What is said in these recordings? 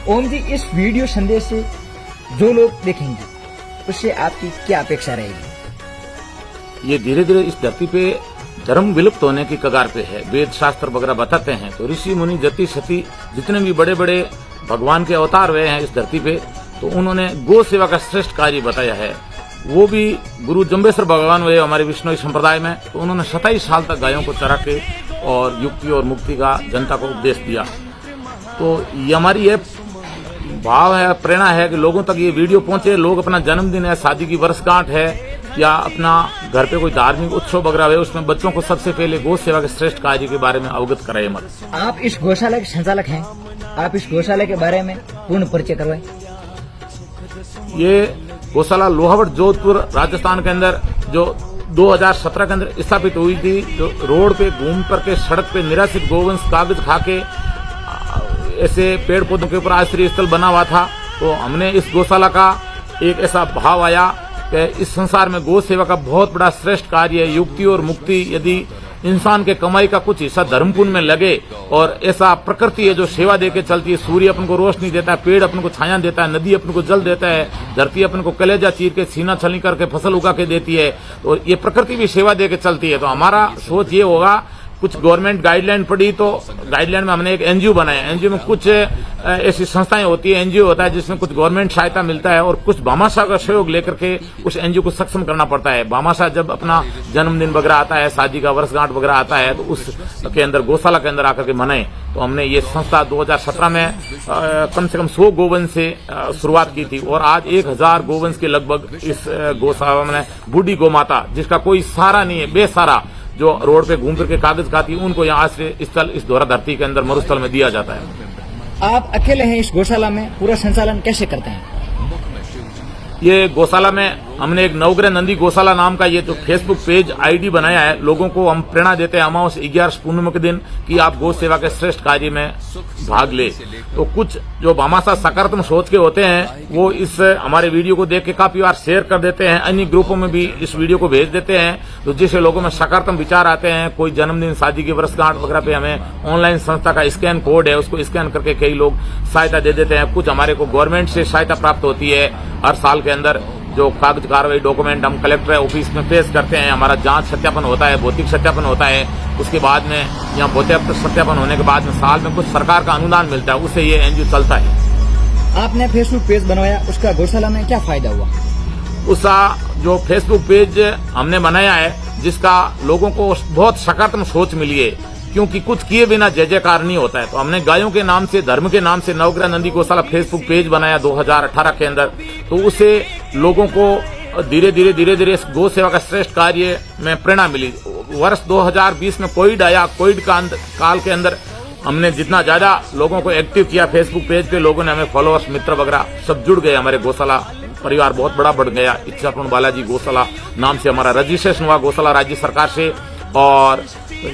ओम जी, इस वीडियो संदेश से जो लोग देखेंगे उससे आपकी क्या अपेक्षा रहेगी? ये धीरे धीरे इस धरती पे धर्म विलुप्त होने की कगार पे है। वेद शास्त्र वगैरह बताते हैं तो ऋषि मुनि जति सती जितने भी बड़े बड़े भगवान के अवतार हुए हैं इस धरती पे, तो उन्होंने गो सेवा का श्रेष्ठ कार्य बताया है। वो भी गुरु जम्बेश्वर भगवान हुए हमारे विष्णु संप्रदाय में, तो उन्होंने 27 साल तक गायों को चरा के और युक्ति और मुक्ति का जनता को उपदेश दिया। तो ये हमारी ये भाव है, प्रेरणा है कि लोगों तक ये वीडियो पहुंचे। लोग अपना जन्मदिन है, शादी की वर्षगांठ है या अपना घर पे कोई धार्मिक उत्सव वगैरह है, उसमें बच्चों को सबसे पहले गो सेवा के श्रेष्ठ कार्य के बारे में अवगत कराए मत। आप इस गौशाला के संचालक हैं, आप इस गौशाला के बारे में पूर्ण परिचय करवाएं। ये गौशाला लोहावट जोधपुर राजस्थान के अंदर जो 2017 के अंदर स्थापित हुई थी, जो रोड पे घूम करके सड़क पे निराश्रित गोवंश कागज खा के ऐसे पेड़ पौधों के ऊपर आश्रय स्थल बना हुआ था। तो हमने इस गौशाला का एक ऐसा भाव आया कि इस संसार में गौ सेवा का बहुत बड़ा श्रेष्ठ कार्य है। युक्ति और मुक्ति यदि इंसान के कमाई का कुछ हिस्सा धर्म पुण्य में लगे और ऐसा प्रकृति है जो सेवा देके चलती है। सूर्य अपन को रोशनी देता है, पेड़ अपन को छाया देता है, नदी अपन को जल देता है, धरती अपन को कलेजा चीर के सीना छलनी करके फसल उगा के देती है। तो ये प्रकृति भी सेवा देके चलती है। तो हमारा सोच ये होगा, कुछ गवर्नमेंट गाइडलाइन पड़ी तो गाइडलाइन में हमने एक एनजीओ बनाया। एनजीओ में कुछ ऐसी संस्थाएं होती है, एनजीओ होता है जिसमें कुछ गवर्नमेंट सहायता मिलता है और कुछ भामाशाह का सहयोग लेकर के उस एनजीओ को सक्षम करना पड़ता है। भामाशाह जब अपना जन्मदिन वगैरह आता है, शादी का वर्षगांठ वगैरह आता है, तो उसके अंदर गौशाला के अंदर आकर के मनाए। तो हमने ये संस्था 2017 में कम से कम 100 गोवंश से शुरुआत की थी और आज 1000 गोवंश के लगभग इस गौशाला में बूढ़ी गौ माता जिसका कोई सहारा नहीं है, बेसहारा, जो रोड पे घूम फिर के कागज खाती है, उनको यहाँ आश्रय स्थल इस दोहरा धरती के अंदर मरुस्थल में दिया जाता है। आप अकेले हैं इस गौशाला में, पूरा संचालन कैसे करते हैं? ये गौशाला में हमने एक नवग्रह नंदी गौशाला नाम का ये जो फेसबुक पेज आईडी बनाया है। लोगों को हम प्रेरणा देते हैं अमावस 11 पूर्णिमा के दिन कि आप गौ सेवा के श्रेष्ठ कार्य में भाग ले। तो कुछ जो भामाशाह सकारात्मक सोच के होते हैं वो इस हमारे वीडियो को देख के काफी बार शेयर कर देते हैं, अन्य ग्रुपों में भी इस वीडियो को भेज देते हैं। तो जिससे लोगों में सकारात्मक विचार आते हैं। कोई जन्मदिन, शादी की वर्षगांठ वगैरह पे हमें ऑनलाइन संस्था का स्कैन कोड है, उसको स्कैन करके कई लोग सहायता दे देते हैं। कुछ हमारे को गवर्नमेंट से सहायता प्राप्त होती है। हर साल के अंदर जो कागज कार्रवाई डॉक्यूमेंट हम कलेक्टर ऑफिस में पेश करते हैं, हमारा जांच सत्यापन होता है, भौतिक सत्यापन होता है। उसके बाद में यहाँ भौतिक सत्यापन होने के बाद में साल में कुछ सरकार का अनुदान मिलता है, उससे ये एनजीओ चलता है। आपने फेसबुक पेज बनवाया, उसका गौशाला में क्या फायदा हुआ? उसका जो फेसबुक पेज हमने बनाया है जिसका लोगों को बहुत सकारात्मक सोच मिली है, क्योंकि कुछ किए बिना जय जयकार नहीं होता है। तो हमने गायों के नाम से, धर्म के नाम से नवग्रह नंदी गौशाला फेसबुक पेज बनाया 2018 के अंदर। तो उससे लोगों को धीरे धीरे इस गौ सेवा का श्रेष्ठ कार्य में प्रेरणा मिली। वर्ष 2020 में कोविड आया, कोविड काल के अंदर हमने जितना ज्यादा लोगों को एक्टिव किया फेसबुक पेज पे, लोगों ने हमें फॉलोअर्स, मित्र वगैरह सब जुड़ गए। हमारे गौशाला परिवार बहुत बड़ा बढ़ गया। इच्छापूर्ण बालाजी गौशाला नाम से हमारा रजिस्ट्रेशन हुआ गौशाला राज्य सरकार से और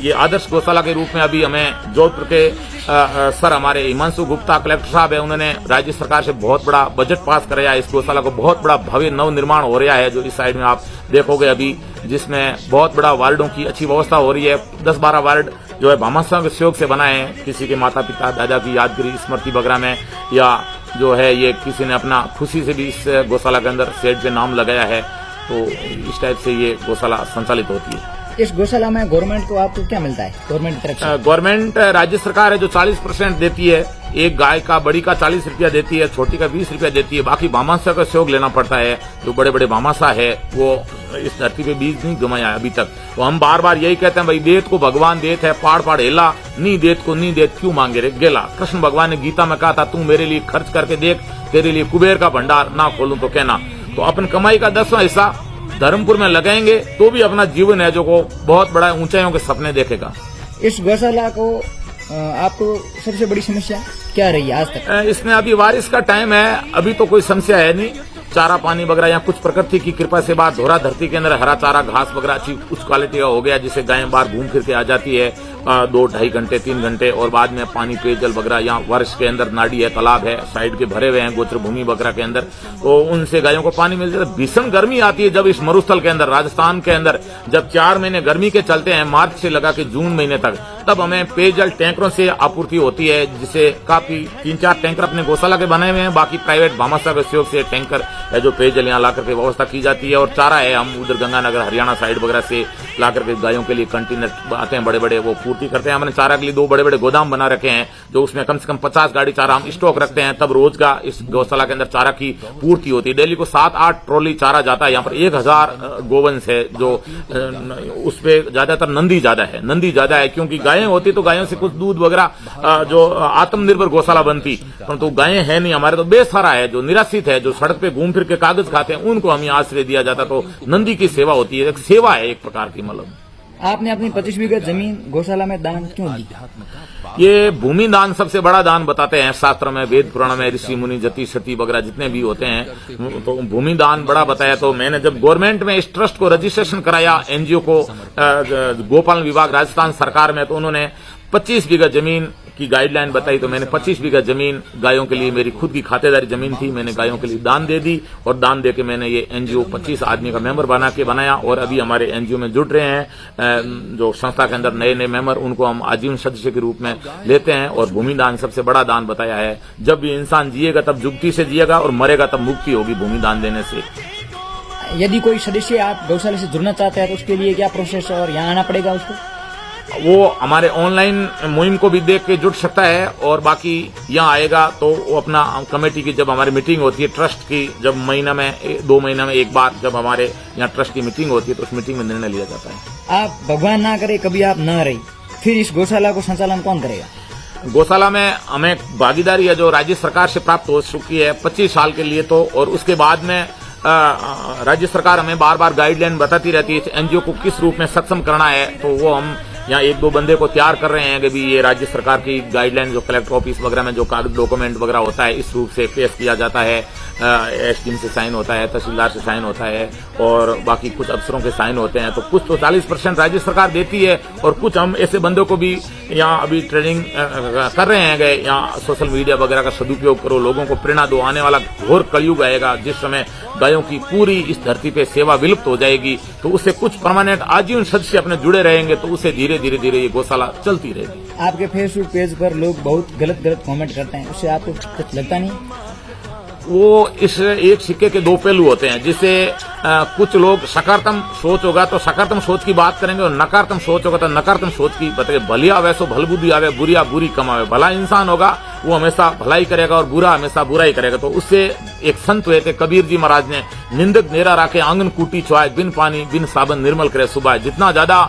ये आदर्श गौशाला के रूप में अभी हमें जोधपुर के सर हमारे हिमांशु गुप्ता कलेक्टर साहब है, उन्होंने राज्य सरकार से बहुत बड़ा बजट पास कराया। इस गौशाला को बहुत बड़ा भव्य नव निर्माण हो रहा है, जो इस साइड में आप देखोगे अभी, जिसमें बहुत बड़ा वार्डों की अच्छी व्यवस्था हो रही है। 10-12 वार्ड जो है भामाशाह के सहयोग से बनाए हैं, किसी के माता पिता दादा की यादगिरी स्मृति वगैरह में, या जो है ये किसी ने अपना खुशी से भी इस गौशाला के अंदर शेड पे नाम लगाया है। तो इस टाइप से ये गौशाला संचालित होती है। इस गौशाला में गवर्नमेंट को आपको क्या मिलता है गवर्नमेंट की तरफ से? गवर्नमेंट राज्य सरकार है जो 40% देती है। एक गाय का, बड़ी का 40 रुपया देती है, छोटी का 20 रुपया देती है। बाकी भामाशाह का सहयोग लेना पड़ता है। जो बड़े बड़े भामाशाह है वो इस धरती पे बीज नहीं जमाया अभी तक। तो हम बार बार यही कहते हैं, भाई देत को भगवान देत है, पाड़ पाड़ हेला, नी देत को नी देत क्यों मांगे रे गेला। कृष्ण भगवान ने गीता में कहा था, तू मेरे लिए खर्च करके देख, तेरे लिए कुबेर का भंडार ना खोलूं तो कहना। तो अपन कमाई का 10वां हिस्सा धर्मपुर में लगाएंगे तो भी अपना जीवन है जो को बहुत बड़ा ऊंचाइयों के सपने देखेगा। इस गौशाला को आपको सबसे बड़ी समस्या क्या रही है आज तक? इसमें अभी बारिश का टाइम है, अभी तो कोई समस्या है नहीं। चारा पानी वगैरह या कुछ प्रकृति की कृपा से बात, धोरा धरती के अंदर हरा चारा घास वगैरह अच्छी उच्च क्वालिटी का हो गया, जिससे गायें बाहर घूम फिर के आ जाती है। 2-2.5 घंटे 3 घंटे, और बाद में पानी पेयजल वगैरह, यहाँ वर्ष के अंदर नाड़ी है, तालाब है, साइड के भरे हुए हैं गोचर भूमि वगैरह के अंदर, तो उनसे गायों को पानी मिल जाता है। भीषण गर्मी आती है जब इस मरुस्थल के अंदर, राजस्थान के अंदर, जब 4 महीने गर्मी के चलते हैं, मार्च से लगा के जून महीने तक, तब हमें पेयजल टैंकरों से आपूर्ति होती है, जिसे काफी 3-4 टैंकर अपने गौशाला के बनाए हुए हैं, बाकी प्राइवेट भामाशाह के सहयोग से टैंकर है जो पेयजल यहाँ ला करके व्यवस्था की जाती है। और चारा है, हम उधर गंगानगर हरियाणा साइड वगैरह से ला करके गायों के लिए कंटेनर आते हैं बड़े बड़े, वो पूर्ति करते हैं। हमने चारा के लिए 2 बड़े बड़े गोदाम बना रखे हैं, जो उसमें कम से कम 50 गाड़ी चारा हम स्टॉक रखते हैं, तब रोज का इस गौशाला के अंदर चारा की पूर्ति होती है। डेली को 7-8 ट्रॉली चारा जाता है। यहाँ पर 1000 गोवंश है, जो उसपे ज्यादातर नंदी ज्यादा है, क्योंकि गायें होती तो गायों से कुछ दूध वगैरह जो आत्मनिर्भर गौशाला बनती, परंतु गायें है नहीं हमारे, तो बेसहारा है, जो निराश्रित है, जो सड़क पे घूम फिर के कागज खाते हैं, उनको हमें आश्रय दिया जाता। तो नंदी की सेवा होती है, एक सेवा है एक प्रकार की। मतलब आपने अपनी 25 बीघा जमीन गौशाला में दान क्यों दी? ये भूमि दान सबसे बड़ा दान बताते हैं शास्त्र में, वेद पुराण में, ऋषि मुनि जति सती वगैरह जितने भी होते हैं, तो भूमि दान बड़ा बताया। तो मैंने जब गवर्नमेंट में इस ट्रस्ट को रजिस्ट्रेशन कराया, एनजीओ को, गोपालन विभाग राजस्थान सरकार में, तो उन्होंने 25 बीघा जमीन की गाइडलाइन बताई, तो मैंने 25 बीघा जमीन गायों के लिए, मेरी खुद की खातेदारी जमीन थी, मैंने गायों के लिए दान दे दी, और दान दे के मैंने ये एनजीओ 25 आदमी का मेंबर बनाया, और अभी हमारे एनजीओ में जुड़ रहे हैं जो संस्था के अंदर नए मेंबर, उनको हम आजीवन सदस्य के रूप में लेते हैं। और भूमि दान सबसे बड़ा दान बताया है। जब भी इंसान जिएगा तब जुक्ति से जिएगा, और मरेगा तब मुक्ति होगी भूमि दान देने से। यदि कोई सदस्य आप गौशाला से जुड़ना चाहते हैं तो उसके लिए क्या प्रोसेस है और यहाँ आना पड़ेगा उसको? वो हमारे ऑनलाइन मुहिम को भी देख के जुड़ सकता है, और बाकी यहाँ आएगा तो वो अपना कमेटी की, जब हमारी मीटिंग होती है ट्रस्ट की, जब महीना में 2 महीना में एक बार जब हमारे यहाँ ट्रस्ट की मीटिंग होती है, तो उस मीटिंग में निर्णय लिया जाता है। आप भगवान ना करे कभी आप ना रही, फिर इस गौशाला को संचालन कौन करेगा? गौशाला में हमें भागीदारी है जो राज्य सरकार से प्राप्त हो चुकी है 25 साल के लिए, तो और उसके बाद में राज्य सरकार हमें बार बार गाइडलाइन बताती रहती है एनजीओ को किस रूप में सक्षम करना है। तो वो हम यहाँ 1-2 बंदे को तैयार कर रहे हैं कि भी ये राज्य सरकार की गाइडलाइन जो कलेक्टर ऑफिस वगैरह में जो कागज डॉक्यूमेंट वगैरह होता है, इस रूप से पेश किया जाता है। एसडीएम से साइन होता है, तहसीलदार से साइन होता है, और बाकी कुछ अफसरों के साइन होते हैं। तो कुछ तो 40% राज्य सरकार देती है, और कुछ हम ऐसे बंदों को भी यहाँ अभी ट्रेनिंग कर रहे हैं कि यहाँ सोशल मीडिया वगैरह का सदुपयोग करो, लोगों को प्रेरणा दो। आने वाला घोर कलयुग आएगा जिस समय गायों की पूरी इस धरती पे सेवा विलुप्त हो जाएगी, तो उससे कुछ परमानेंट आजीवन सदस्य अपने जुड़े रहेंगे, तो उससे धीरे धीरे ये गौशाला चलती रहेगी। आपके फेसबुक पेज पर लोग बहुत गलत कमेंट करते हैं, उससे आपको कुछ लगता नहीं? वो इस एक सिक्के के 2 पहलू होते हैं, जिससे कुछ लोग सकारात्मक सोच होगा तो सकारात्मक सोच की बात करेंगे, और नकारात्मक सोच होगा तो नकारात्मक सोच की बताएंगे। भलिया वैसो भल बुद्धि आवे, बुरिया बुरी कमावे। भला इंसान होगा वो हमेशा भलाई करेगा, और बुरा हमेशा बुराई करेगा। तो उससे एक संत हुए थे कबीर जी महाराज ने, निंदक नेरा राखे आंगन कूटी छुआए, बिन पानी बिन साबन निर्मल करे सुबह। जितना ज्यादा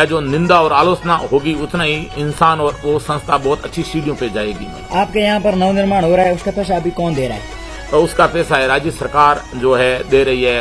जो निंदा और आलोचना होगी, उतना ही इंसान और वो संस्था बहुत अच्छी सीढ़ियों पे जाएगी। आपके यहाँ पर नवनिर्माण हो रहा है, उसका पैसा अभी कौन दे रहा है? तो उसका पैसा है राज्य सरकार जो है दे रही है।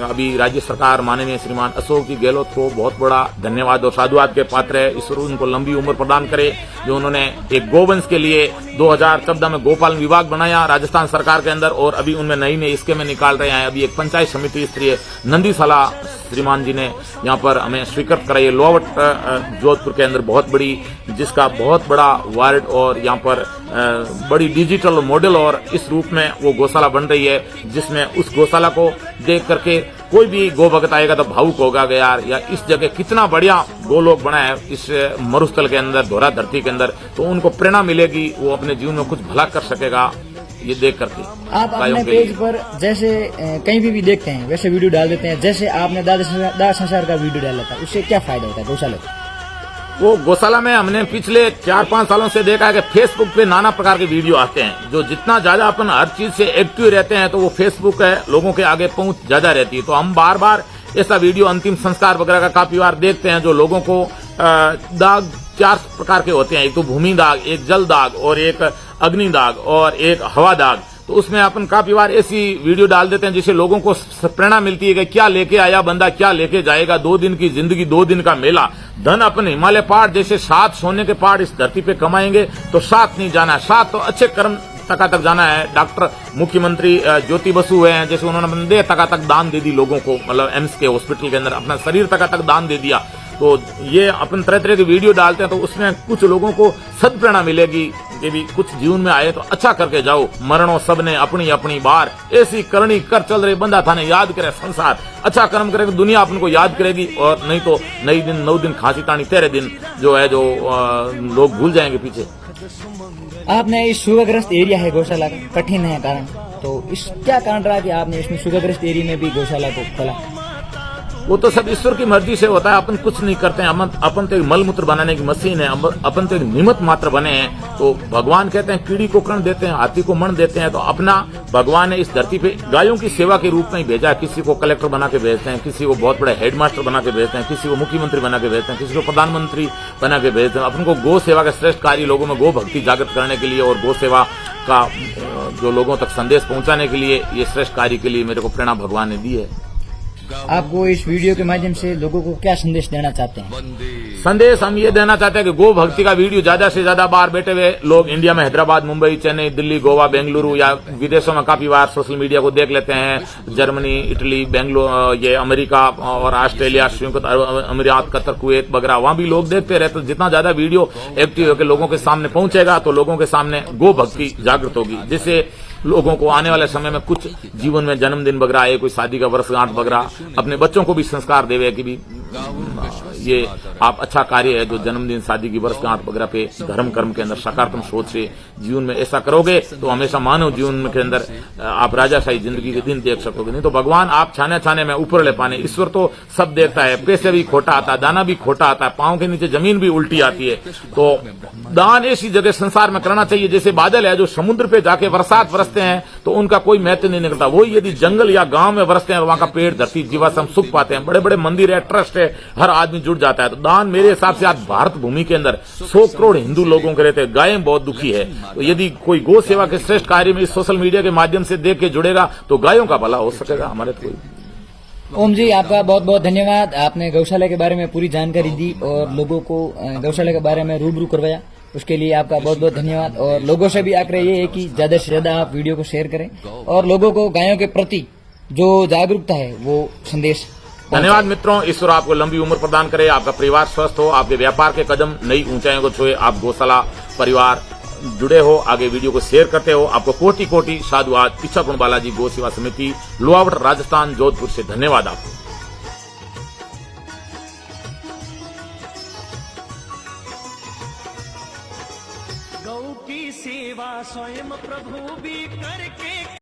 अभी राज्य सरकार माननीय श्रीमान अशोक जी गहलोत को बहुत बड़ा धन्यवाद और साधुवाद के पात्र है। ईश्वर उनको लंबी उम्र प्रदान करे, जो उन्होंने एक गोवंश के लिए 2014 में गोपालन विभाग बनाया राजस्थान सरकार के अंदर, और अभी उनमें नई स्कीमें निकाल रहे हैं। अभी एक पंचायत समिति स्तरीय नंदीशाला श्रीमान जी ने यहाँ पर हमें स्वीकृत कराई, लोहावट जोधपुर के अंदर बहुत बड़ी, जिसका बहुत बड़ा वार्ड और यहाँ पर बड़ी डिजिटल मॉडल और इस रूप में वो गौशाला बन रही है, जिसमें उस गौशाला को देख करके कोई भी गौ भक्त आएगा तो भावुक होगा कि यार या इस जगह कितना बढ़िया गोलोक बना है इस मरुस्थल के अंदर, धोरा धरती के अंदर। तो उनको प्रेरणा मिलेगी, वो अपने जीवन में कुछ भला कर सकेगा ये देख करके। आप अपने पेज पर जैसे कहीं भी देखते हैं वैसे वीडियो डाल देते हैं, जैसे आपने दादा संसार का वीडियो डाला था, उससे क्या फायदा होता है गौशाला को? वो गौशाला में हमने पिछले 4-5 सालों से देखा है कि फेसबुक पे नाना प्रकार के वीडियो आते हैं। जो जितना ज्यादा अपन हर चीज से एक्टिव रहते हैं तो वो फेसबुक है लोगों के आगे पहुंच ज्यादा रहती है। तो हम बार बार ऐसा वीडियो अंतिम संस्कार वगैरह का काफी बार देखते हैं, जो लोगों को दाग 4 प्रकार के होते हैं, एक तो भूमि दाग, एक जल दाग, और एक अग्नि दाग, और एक हवा दाग। तो उसमें अपन काफी बार ऐसी वीडियो डाल देते हैं जिससे लोगों को प्रेरणा मिलती है कि क्या लेके आया बंदा, क्या लेके जाएगा। 2 दिन की जिंदगी, 2 दिन का मेला। धन अपन हिमालय पहाड़ जैसे 7 सोने के पहाड़ इस धरती पे कमाएंगे तो 7 नहीं जाना है, 7 तो अच्छे कर्म तक जाना है। डॉक्टर मुख्यमंत्री ज्योति बसु हुए हैं, जैसे उन्होंने बंदे तक दान दे दी लोगों को, मतलब एम्स के हॉस्पिटल के अंदर अपना शरीर तक दान दे दिया। तो ये अपन तरह तरह की वीडियो डालते हैं, तो उसमें कुछ लोगों को सदप्रेरणा मिलेगी कि भी कुछ जीवन में आए तो अच्छा करके जाओ, मरणों सबने अपनी अपनी बार, ऐसी करनी कर चल रहे बंदा थाने याद करे संसार, अच्छा कर्म करे तो दुनिया अपन को याद करेगी, और नहीं तो नई दिन 9 दिन खांसी तानी 13 दिन जो है जो लोग भूल जाएंगे पीछे। आपने इस शुगरग्रस्त एरिया है गौशाला का, कठिन है कारण, तो इस क्या कारण रहा कि आपने इसमें शुगरग्रस्त एरिया में भी गौशाला को खोला? वो तो सब ईश्वर की मर्जी से होता है, अपन कुछ नहीं करते हैं, अपन तो एक मलमूत्र बनाने की मशीन है, अपन तो एक निमित्त मात्र बने हैं। तो भगवान कहते हैं कीड़ी को कर्ण देते हैं, हाथी को मण देते हैं, तो अपना भगवान ने इस धरती पे गायों की सेवा के रूप में ही भेजा है। किसी को कलेक्टर बना के भेजते हैं, किसी को बहुत बड़े हेडमास्टर बना के भेजते हैं, किसी को मुख्यमंत्री बना के भेजते हैं, किसी को प्रधानमंत्री बना के भेजते हैं। अपन को गौ सेवा के श्रेष्ठ कार्य लोगों में गो भक्ति जागृत करने के लिए और गौ सेवा का जो लोगों तक संदेश पहुंचाने के लिए, ये श्रेष्ठ कार्य के लिए मेरे को प्रेरणा भगवान ने दी है। आपको इस वीडियो के माध्यम से लोगों को क्या संदेश देना चाहते हैं? संदेश हम ये देना चाहते हैं कि गो भक्ति का वीडियो ज्यादा से ज्यादा बाहर बैठे हुए लोग इंडिया में हैदराबाद, मुंबई, चेन्नई, दिल्ली, गोवा, बेंगलुरु या विदेशों में काफी बार सोशल मीडिया को देख लेते हैं। जर्मनी, इटली, बेंगलुरु, ये अमेरिका और ऑस्ट्रेलिया, संयुक्त अरब अमीरात, कतर, कुवैत वगैरह, वहां भी लोग देखते रहते। तो जितना ज्यादा वीडियो एक्टिव होकर लोगों के सामने पहुंचेगा तो लोगों के सामने गो भक्ति जागृत होगी, जिससे लोगों को आने वाले समय में कुछ जीवन में जन्मदिन वगैरह आए, कोई शादी का वर्षगांठ वगैरह, अपने बच्चों को भी संस्कार देवे कि भी ये आप अच्छा कार्य है जो जन्मदिन, शादी की वर्षगांठ वगैरह पे धर्म कर्म के अंदर सकारात्मक सोच से जीवन में ऐसा करोगे तो हमेशा मानव जीवन के अंदर आप राजाशाही जिंदगी के दिन देख सकोगे। नहीं तो भगवान आप छाने छाने में ऊपर ले पाने, ईश्वर तो सब देखता है, पैसे भी खोटा आता है, दाना भी खोटा आता है, पांव के नीचे जमीन भी उल्टी आती है। तो दान ऐसी जगह संसार में करना चाहिए जैसे बादल है जो समुद्र पे जाके बरसात बरसते हैं तो उनका कोई महत्व नहीं निकलता, वही यदि जंगल या गांव में बरसते हैं वहां का पेड़, धरती, जीवाश्म सुख पाते हैं। बड़े बड़े मंदिर है, ट्रस्ट है, हर आदमी जुड़ जाता है। तो दान मेरे हिसाब से आज भारत भूमि के अंदर 100 करोड़ हिंदू लोगों के रहते हैं, गायें बहुत दुखी है। तो यदि कोई गौ सेवा के श्रेष्ठ कार्य में इस सोशल मीडिया के माध्यम से देख के जुड़ेगा तो गायों का भला हो सकेगा हमारे। तो ओम जी, आपका बहुत बहुत धन्यवाद। आपने गौशाला के बारे में पूरी जानकारी दी और लोगों को गौशाला के बारे में रूबरू करवाया, उसके लिए आपका बहुत बहुत धन्यवाद। और लोगों से भी आग्रह ये है कि ज्यादा से ज्यादा आप वीडियो को शेयर करें और लोगों को गायों के प्रति जो जागरूकता है वो संदेश। धन्यवाद मित्रों, ईश्वर आपको लंबी उम्र प्रदान करे, आपका परिवार स्वस्थ हो, आपके व्यापार के कदम नई ऊंचाइयों को छुए, आप गौशाला परिवार जुड़े हो, आगे वीडियो को शेयर करते हो। आपको कोटि कोटि साधुवाद। इच्छापुर बालाजी गौ सेवा समिति, लोहावट, राजस्थान, जोधपुर से धन्यवाद आपको। गौ की सेवा स्वयं प्रभु भी करके